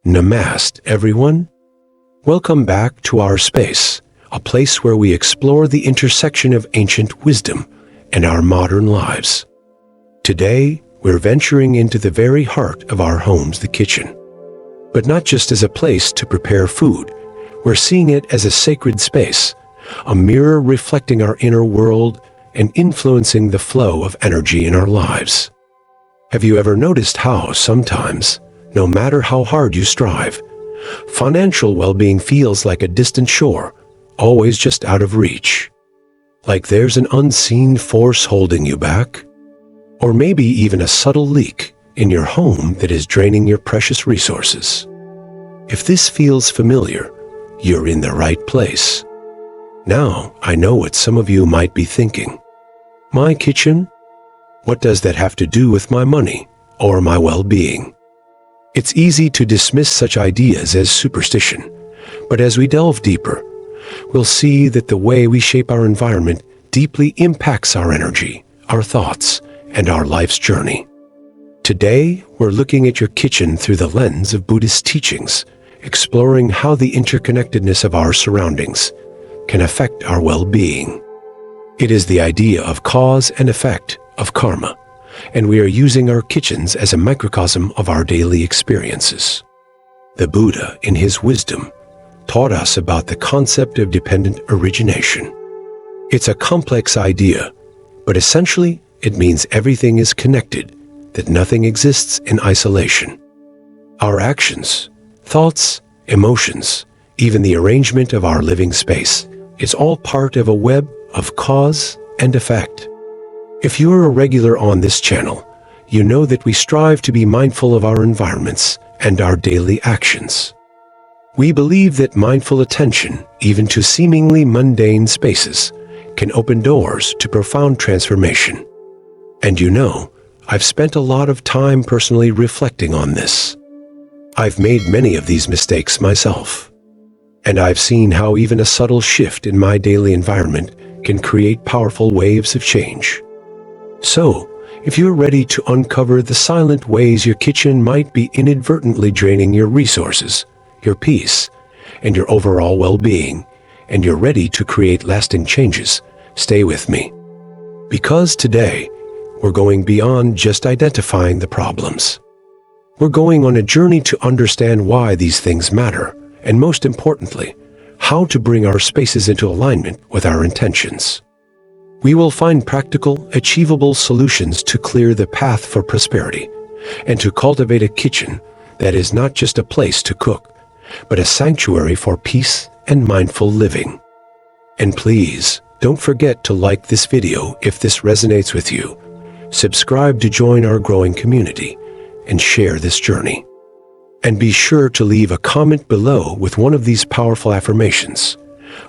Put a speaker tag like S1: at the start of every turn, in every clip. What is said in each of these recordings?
S1: Namaste, everyone. Welcome back to our space, a place where we explore the intersection of ancient wisdom and our modern lives. Today, we're venturing into the very heart of our homes, the kitchen. But not just as a place to prepare food, we're seeing it as a sacred space, a mirror reflecting our inner world and influencing the flow of energy in our lives. Have you ever noticed how sometimes, no matter how hard you strive, financial well-being feels like a distant shore, always just out of reach? Like there's an unseen force holding you back? Or maybe even a subtle leak in your home that is draining your precious resources? If this feels familiar, you're in the right place. Now, I know what some of you might be thinking. My kitchen? What does that have to do with my money or my well-being? It's easy to dismiss such ideas as superstition, but as we delve deeper, we'll see that the way we shape our environment deeply impacts our energy, our thoughts, and our life's journey. Today, we're looking at your kitchen through the lens of Buddhist teachings, exploring how the interconnectedness of our surroundings can affect our well-being. It is the idea of cause and effect, of karma, and we are using our kitchens as a microcosm of our daily experiences. The Buddha, in his wisdom, taught us about the concept of dependent origination. It's a complex idea, but essentially it means everything is connected, that nothing exists in isolation. Our actions, thoughts, emotions, even the arrangement of our living space is all part of a web of cause and effect. If you're a regular on this channel, you know that we strive to be mindful of our environments and our daily actions. We believe that mindful attention, even to seemingly mundane spaces, can open doors to profound transformation. And you know, I've spent a lot of time personally reflecting on this. I've made many of these mistakes myself. And I've seen how even a subtle shift in my daily environment can create powerful waves of change. So, if you're ready to uncover the silent ways your kitchen might be inadvertently draining your resources, your peace, and your overall well-being, and you're ready to create lasting changes, stay with me. Because today, we're going beyond just identifying the problems. We're going on a journey to understand why these things matter, and most importantly, how to bring our spaces into alignment with our intentions. We will find practical, achievable solutions to clear the path for prosperity and to cultivate a kitchen that is not just a place to cook, but a sanctuary for peace and mindful living. And please, don't forget to like this video if this resonates with you, subscribe to join our growing community, and share this journey. And be sure to leave a comment below with one of these powerful affirmations.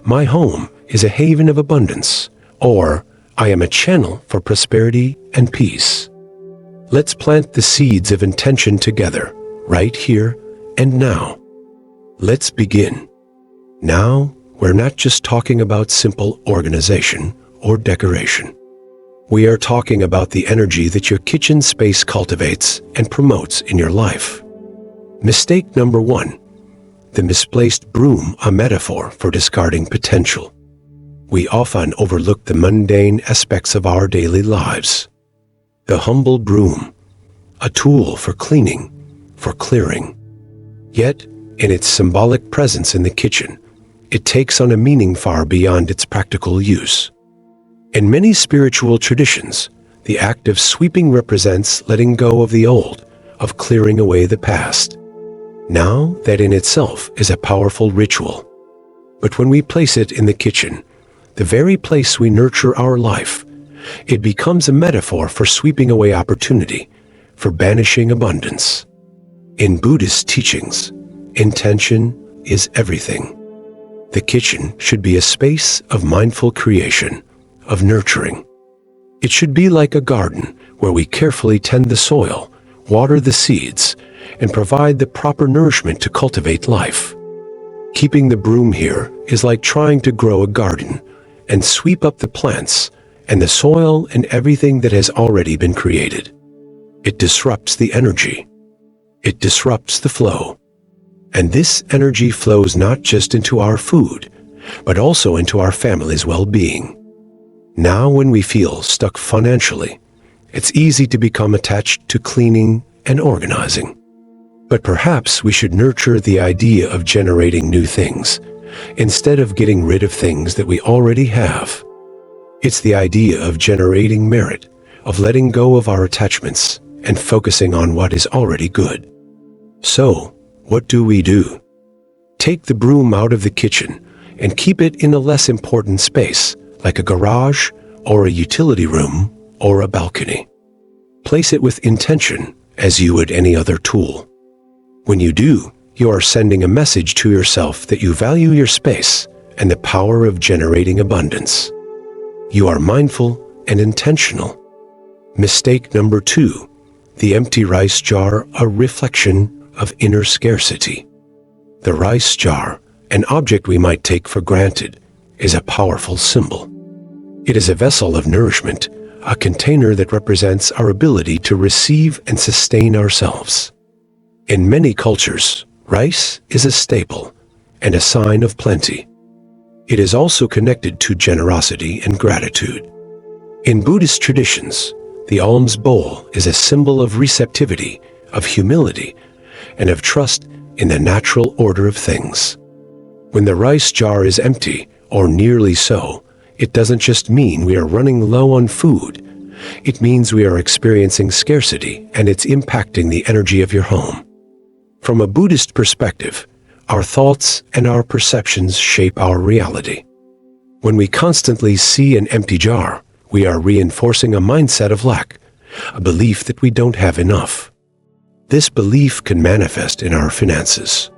S1: My home is a haven of abundance, or I am a channel for prosperity and peace. Let's plant the seeds of intention together, right here and now. Let's begin. Now, we're not just talking about simple organization or decoration. We are talking about the energy that your kitchen space cultivates and promotes in your life. Mistake number 1. The misplaced broom, a metaphor for discarding potential. We often overlook the mundane aspects of our daily lives. The humble broom, a tool for cleaning, for clearing. Yet, in its symbolic presence in the kitchen, it takes on a meaning far beyond its practical use. In many spiritual traditions, the act of sweeping represents letting go of the old, of clearing away the past. Now, that in itself is a powerful ritual. But when we place it in the kitchen, the very place we nurture our life, it becomes a metaphor for sweeping away opportunity, for banishing abundance. In Buddhist teachings, intention is everything. The kitchen should be a space of mindful creation, of nurturing. It should be like a garden where we carefully tend the soil, water the seeds, and provide the proper nourishment to cultivate life. Keeping the broom here is like trying to grow a garden and sweep up the plants and the soil and everything that has already been created. It disrupts the energy. It disrupts the flow. And this energy flows not just into our food, but also into our family's well-being. Now, when we feel stuck financially, it's easy to become attached to cleaning and organizing. But perhaps we should nurture the idea of generating new things, instead of getting rid of things that we already have. It's the idea of generating merit, of letting go of our attachments and focusing on what is already good. So, what do we do? Take the broom out of the kitchen and keep it in a less important space, like a garage or a utility room or a balcony. Place it with intention as you would any other tool. When you do, you are sending a message to yourself that you value your space and the power of generating abundance. You are mindful and intentional. Mistake number 2, the empty rice jar, a reflection of inner scarcity. The rice jar, an object we might take for granted, is a powerful symbol. It is a vessel of nourishment, a container that represents our ability to receive and sustain ourselves. In many cultures, rice is a staple and a sign of plenty. It is also connected to generosity and gratitude. In Buddhist traditions, the alms bowl is a symbol of receptivity, of humility, and of trust in the natural order of things. When the rice jar is empty, or nearly so, it doesn't just mean we are running low on food. It means we are experiencing scarcity, and it's impacting the energy of your home. From a Buddhist perspective, our thoughts and our perceptions shape our reality. When we constantly see an empty jar, we are reinforcing a mindset of lack, a belief that we don't have enough. This belief can manifest in our finances.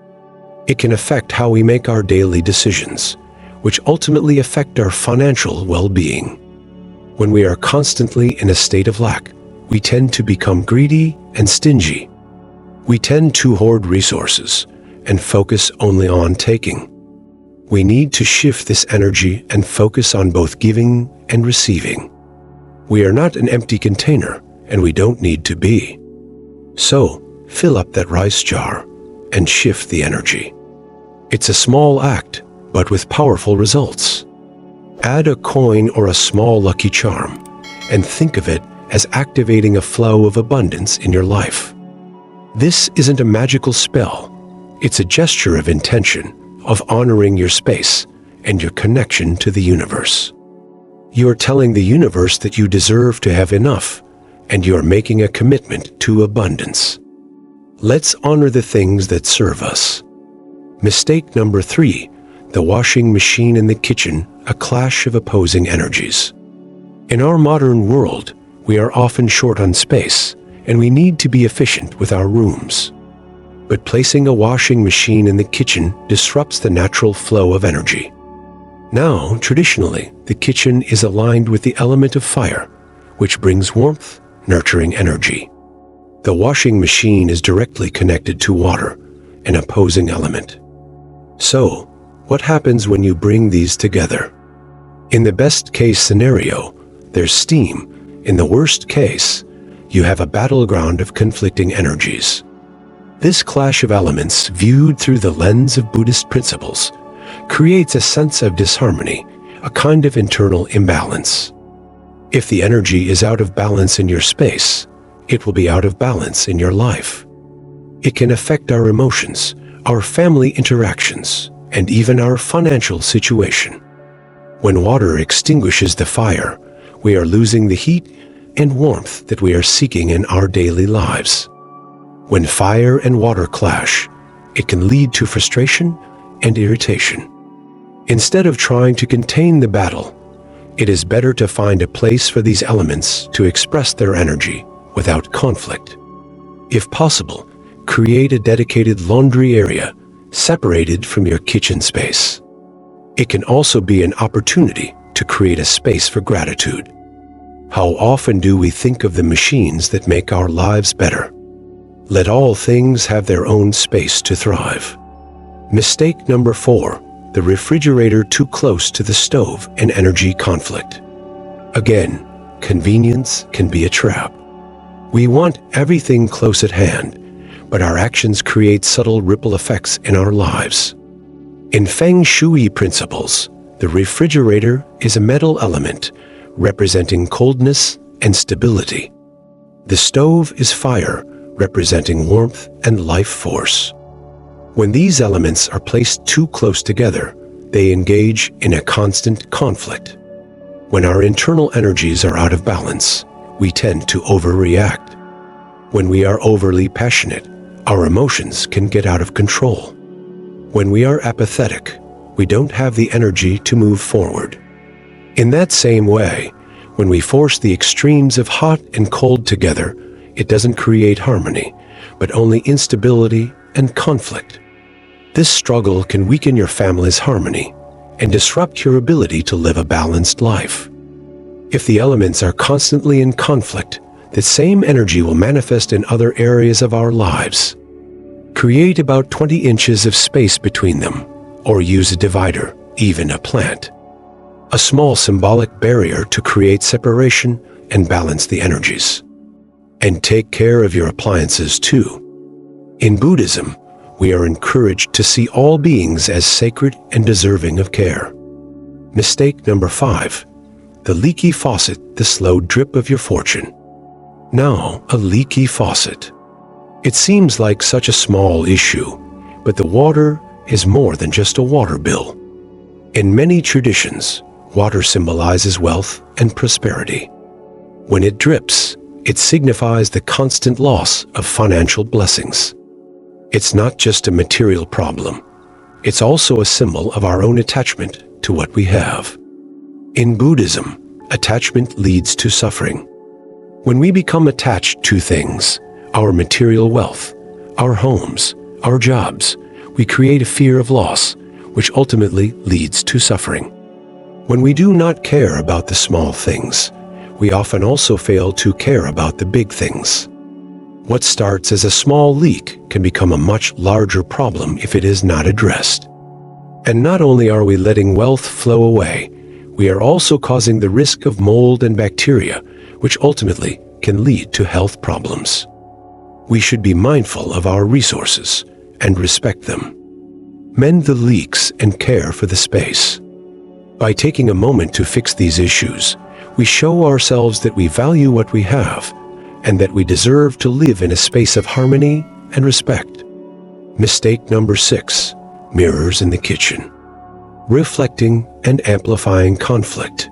S1: It can affect how we make our daily decisions, which ultimately affect our financial well-being. When we are constantly in a state of lack, we tend to become greedy and stingy. We tend to hoard resources and focus only on taking. We need to shift this energy and focus on both giving and receiving. We are not an empty container, and we don't need to be. So, fill up that rice jar and shift the energy. It's a small act, but with powerful results. Add a coin or a small lucky charm, and think of it as activating a flow of abundance in your life. This isn't a magical spell. It's a gesture of intention, of honoring your space and your connection to the universe. You are telling the universe that you deserve to have enough, and you are making a commitment to abundance. Let's honor the things that serve us. Mistake number 3, the washing machine in the kitchen, a clash of opposing energies. In our modern world, we are often short on space, and we need to be efficient with our rooms. But placing a washing machine in the kitchen disrupts the natural flow of energy. Now, traditionally, the kitchen is aligned with the element of fire, which brings warmth, nurturing energy. The washing machine is directly connected to water, an opposing element. So, what happens when you bring these together? In the best-case scenario, there's steam. In the worst case, you have a battleground of conflicting energies. This clash of elements, viewed through the lens of Buddhist principles, creates a sense of disharmony, a kind of internal imbalance. If the energy is out of balance in your space, it will be out of balance in your life. It can affect our emotions, our family interactions, and even our financial situation. When water extinguishes the fire, we are losing the heat and warmth that we are seeking in our daily lives. When fire and water clash, it can lead to frustration and irritation. Instead of trying to contain the battle, it is better to find a place for these elements to express their energy without conflict. If possible, create a dedicated laundry area separated from your kitchen space. It can also be an opportunity to create a space for gratitude. How often do we think of the machines that make our lives better? Let all things have their own space to thrive. Mistake number 4, the refrigerator too close to the stove and energy conflict. Again, convenience can be a trap. We want everything close at hand, but our actions create subtle ripple effects in our lives. In Feng Shui principles, the refrigerator is a metal element representing coldness and stability. The stove is fire, representing warmth and life force. When these elements are placed too close together, they engage in a constant conflict. When our internal energies are out of balance, we tend to overreact. When we are overly passionate, our emotions can get out of control. When we are apathetic, we don't have the energy to move forward. In that same way, when we force the extremes of hot and cold together, it doesn't create harmony, but only instability and conflict. This struggle can weaken your family's harmony and disrupt your ability to live a balanced life. If the elements are constantly in conflict, the same energy will manifest in other areas of our lives. Create about 20 inches of space between them, or use a divider, even a plant. A small symbolic barrier to create separation and balance the energies. And take care of your appliances too. In Buddhism, we are encouraged to see all beings as sacred and deserving of care. Mistake number 5. The leaky faucet, the slow drip of your fortune. Now, a leaky faucet. It seems like such a small issue, but the water is more than just a water bill. In many traditions, water symbolizes wealth and prosperity. When it drips, it signifies the constant loss of financial blessings. It's not just a material problem. It's also a symbol of our own attachment to what we have. In Buddhism, attachment leads to suffering. When we become attached to things, our material wealth, our homes, our jobs, we create a fear of loss, which ultimately leads to suffering. When we do not care about the small things, we often also fail to care about the big things. What starts as a small leak can become a much larger problem if it is not addressed. And not only are we letting wealth flow away, we are also causing the risk of mold and bacteria, which ultimately can lead to health problems. We should be mindful of our resources and respect them. Mend the leaks and care for the space. By taking a moment to fix these issues, we show ourselves that we value what we have and that we deserve to live in a space of harmony and respect. Mistake number 6. Mirrors in the kitchen. Reflecting and amplifying conflict.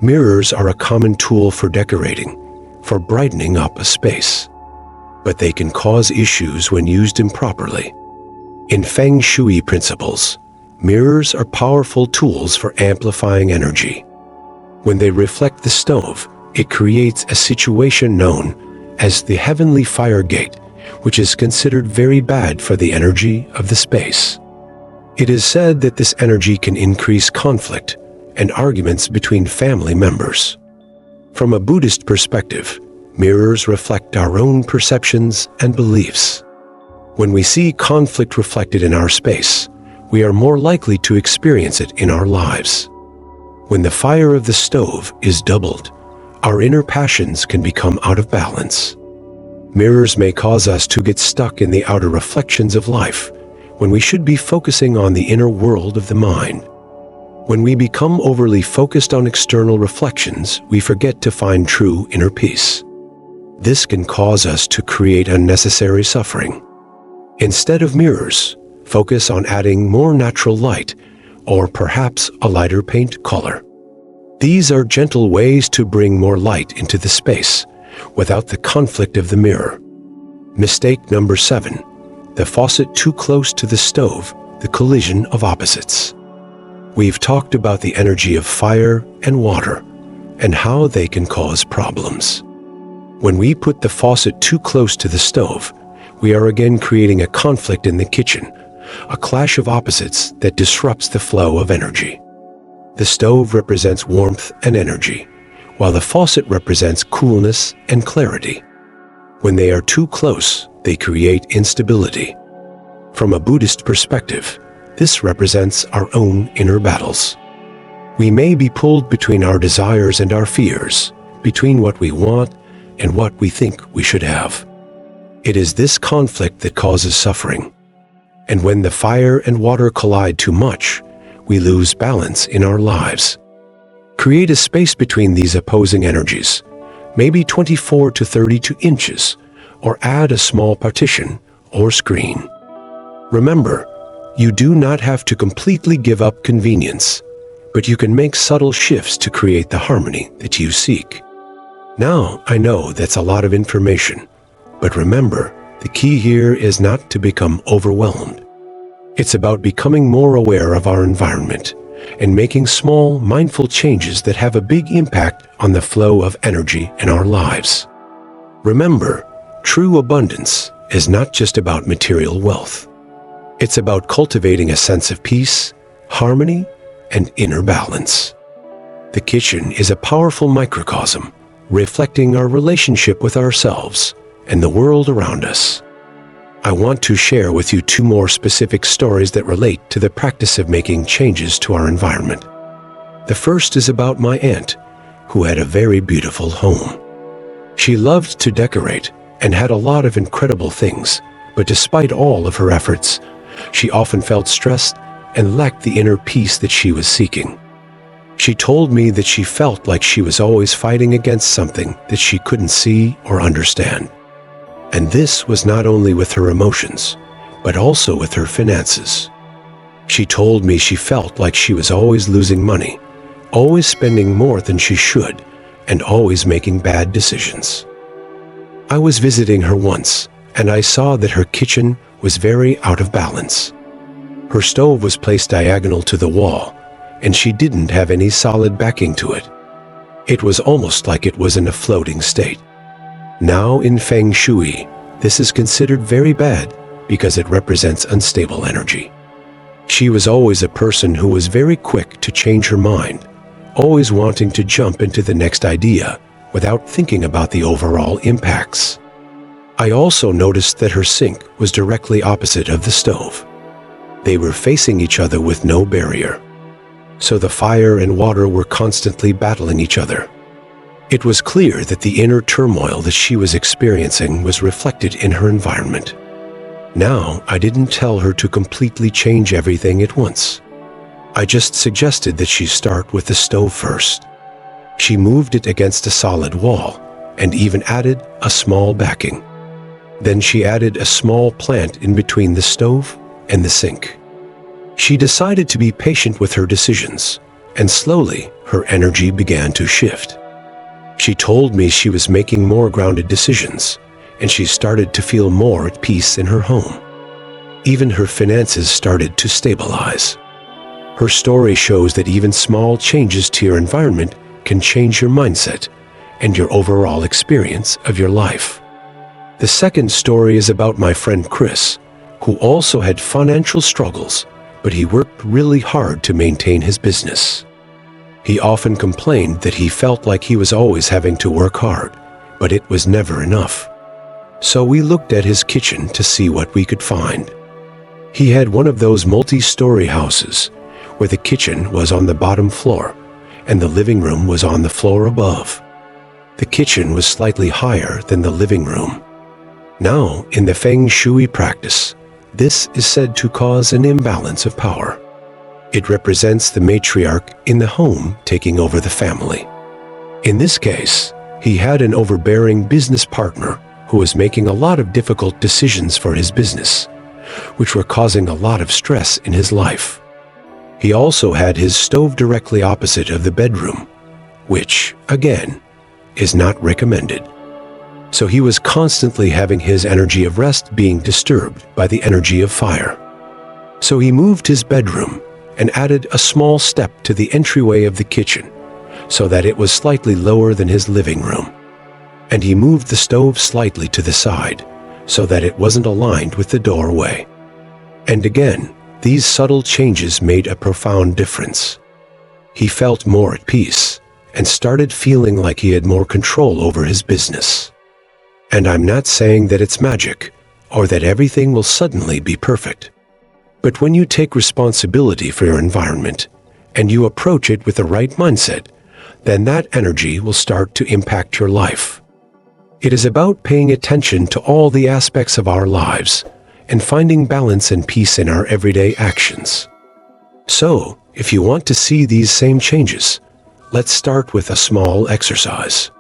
S1: Mirrors are a common tool for decorating, for brightening up a space. But they can cause issues when used improperly. In Feng Shui principles, mirrors are powerful tools for amplifying energy. When they reflect the stove, it creates a situation known as the heavenly fire gate, which is considered very bad for the energy of the space. It is said that this energy can increase conflict and arguments between family members. From a Buddhist perspective, mirrors reflect our own perceptions and beliefs. When we see conflict reflected in our space, we are more likely to experience it in our lives. When the fire of the stove is doubled, our inner passions can become out of balance. Mirrors may cause us to get stuck in the outer reflections of life, when we should be focusing on the inner world of the mind. When we become overly focused on external reflections, we forget to find true inner peace. This can cause us to create unnecessary suffering. Instead of mirrors, focus on adding more natural light, or perhaps a lighter paint color. These are gentle ways to bring more light into the space, without the conflict of the mirror. Mistake number 7. The faucet too close to the stove, the collision of opposites. We've talked about the energy of fire and water, and how they can cause problems. When we put the faucet too close to the stove, we are again creating a conflict in the kitchen, a clash of opposites that disrupts the flow of energy. The stove represents warmth and energy, while the faucet represents coolness and clarity. When they are too close, they create instability. From a Buddhist perspective, this represents our own inner battles. We may be pulled between our desires and our fears, between what we want and what we think we should have. It is this conflict that causes suffering. And when the fire and water collide too much, we lose balance in our lives. Create a space between these opposing energies, maybe 24 to 32 inches, or add a small partition or screen. Remember, you do not have to completely give up convenience, but you can make subtle shifts to create the harmony that you seek. Now, I know that's a lot of information, but remember, the key here is not to become overwhelmed. It's about becoming more aware of our environment and making small, mindful changes that have a big impact on the flow of energy in our lives. Remember, true abundance is not just about material wealth. It's about cultivating a sense of peace, harmony, and inner balance. The kitchen is a powerful microcosm, reflecting our relationship with ourselves and the world around us. I want to share with you two more specific stories that relate to the practice of making changes to our environment. The first is about my aunt, who had a very beautiful home. She loved to decorate and had a lot of incredible things, but despite all of her efforts, she often felt stressed and lacked the inner peace that she was seeking. She told me that she felt like she was always fighting against something that she couldn't see or understand. And this was not only with her emotions, but also with her finances. She told me she felt like she was always losing money, always spending more than she should, and always making bad decisions. I was visiting her once, and I saw that her kitchen was very out of balance. Her stove was placed diagonal to the wall, and she didn't have any solid backing to it. It was almost like it was in a floating state. Now in Feng Shui, this is considered very bad because it represents unstable energy. She was always a person who was very quick to change her mind, always wanting to jump into the next idea without thinking about the overall impacts. I also noticed that her sink was directly opposite of the stove. They were facing each other with no barrier, so the fire and water were constantly battling each other. It was clear that the inner turmoil that she was experiencing was reflected in her environment. Now, I didn't tell her to completely change everything at once. I just suggested that she start with the stove first. She moved it against a solid wall and even added a small backing. Then she added a small plant in between the stove and the sink. She decided to be patient with her decisions, and slowly her energy began to shift. She told me she was making more grounded decisions, and she started to feel more at peace in her home. Even her finances started to stabilize. Her story shows that even small changes to your environment can change your mindset and your overall experience of your life. The second story is about my friend Chris, who also had financial struggles, but he worked really hard to maintain his business. He often complained that he felt like he was always having to work hard, but it was never enough. So we looked at his kitchen to see what we could find. He had one of those multi-story houses, where the kitchen was on the bottom floor, and the living room was on the floor above. The kitchen was slightly higher than the living room. Now, in the Feng Shui practice, this is said to cause an imbalance of power. It represents the matriarch in the home taking over the family. In this case, he had an overbearing business partner who was making a lot of difficult decisions for his business, which were causing a lot of stress in his life. He also had his stove directly opposite of the bedroom, which, again, is not recommended. So he was constantly having his energy of rest being disturbed by the energy of fire. So he moved his bedroom and added a small step to the entryway of the kitchen so that it was slightly lower than his living room. And he moved the stove slightly to the side so that it wasn't aligned with the doorway. And again, these subtle changes made a profound difference. He felt more at peace and started feeling like he had more control over his business. And I'm not saying that it's magic or that everything will suddenly be perfect. But when you take responsibility for your environment and you approach it with the right mindset, then that energy will start to impact your life. It is about paying attention to all the aspects of our lives and finding balance and peace in our everyday actions. So, if you want to see these same changes, let's start with a small exercise.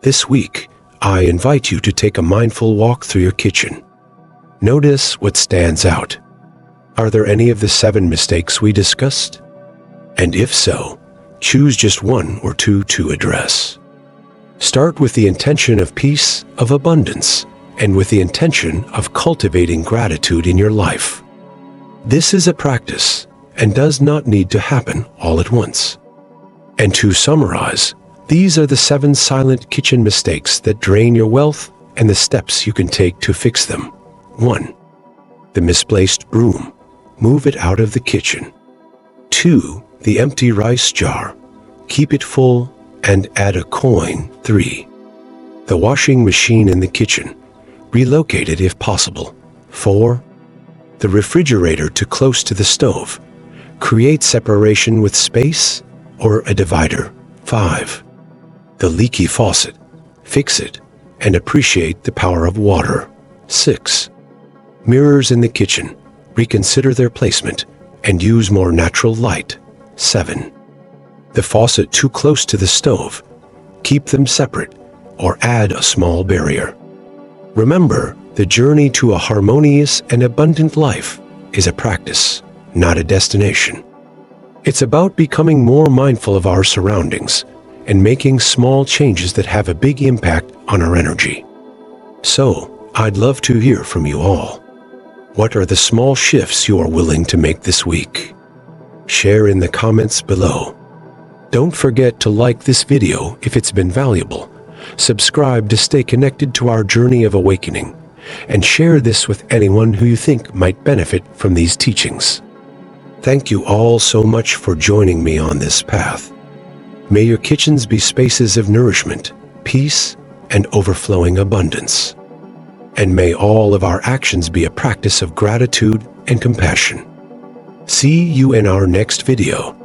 S1: This week, I invite you to take a mindful walk through your kitchen. Notice what stands out. Are there any of the 7 mistakes we discussed? And if so, choose just 1 or 2 to address. Start with the intention of peace, of abundance, and with the intention of cultivating gratitude in your life. This is a practice and does not need to happen all at once. And to summarize, these are the 7 silent kitchen mistakes that drain your wealth and the steps you can take to fix them. 1. The misplaced broom. Move it out of the kitchen. 2. The empty rice jar. Keep it full and add a coin. 3. The washing machine in the kitchen. Relocate it if possible. 4. The refrigerator too close to the stove. Create separation with space or a divider. 5. The leaky faucet. Fix it and appreciate the power of water. 6. Mirrors in the kitchen. Reconsider their placement and use more natural light. 7. The faucet too close to the stove. Keep them separate or add a small barrier. Remember, the journey to a harmonious and abundant life is a practice, not a destination. It's about becoming more mindful of our surroundings and making small changes that have a big impact on our energy. So, I'd love to hear from you all. What are the small shifts you are willing to make this week? Share in the comments below. Don't forget to like this video if it's been valuable, subscribe to stay connected to our journey of awakening, and share this with anyone who you think might benefit from these teachings. Thank you all so much for joining me on this path. May your kitchens be spaces of nourishment, peace, and overflowing abundance. And may all of our actions be a practice of gratitude and compassion. See you in our next video.